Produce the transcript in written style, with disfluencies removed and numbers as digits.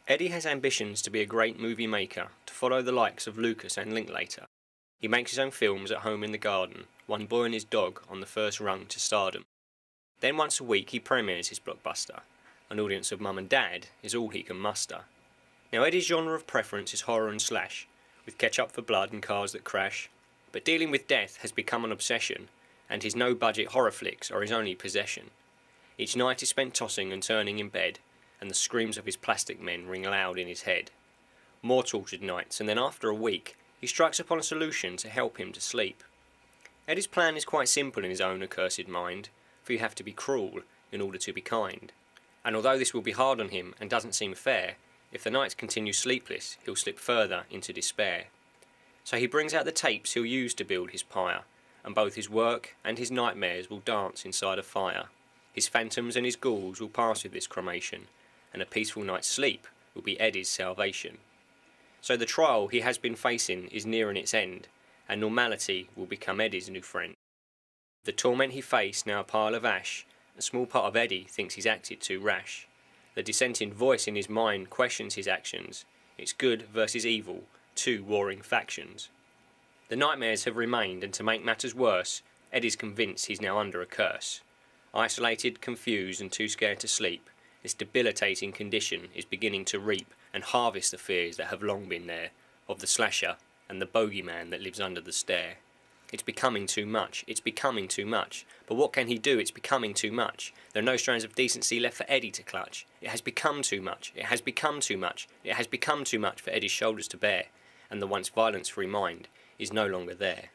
Eddie has ambitions to be a great movie maker, to follow the likes of Lucas and Linklater. He makes his own films at home in the garden, One Boy and His Dog on the first rung to stardom. Then once a week he premieres his blockbuster. An audience of mum and dad is all he can muster. Now Eddie's genre of preference is horror and slash, with ketchup for blood and cars that crash. But dealing with death has become an obsession, and his no-budget horror flicks are his only possession. Each night is spent tossing and turning in bed, and the screams of his plastic men ring loud in his head. More tortured nights, and then after a week, he strikes upon a solution to help him to sleep. Eddie's plan is quite simple in his own accursed mind, for you have to be cruel in order to be kind. And although this will be hard on him and doesn't seem fair, if the nights continue sleepless, he'll slip further into despair. So he brings out the tapes he'll use to build his pyre, and both his work and his nightmares will dance inside a fire. His phantoms and his ghouls will pass with this cremation, and a peaceful night's sleep will be Eddie's salvation. So the trial he has been facing is nearing its end, and normality will become Eddie's new friend. The torment he faced now a pile of ash, a small part of Eddie thinks he's acted too rash. The dissenting voice in his mind questions his actions. It's good versus evil, two warring factions. The nightmares have remained, and to make matters worse, Eddie's convinced he's now under a curse. Isolated, confused and too scared to sleep, this debilitating condition is beginning to reap and harvest the fears that have long been there, of the slasher and the bogeyman that lives under the stair. It's becoming too much, it's becoming too much. But what can he do? It's becoming too much. There are no strands of decency left for Eddie to clutch. It has become too much, it has become too much, it has become too much for Eddie's shoulders to bear, and the once violence-free mind is no longer there.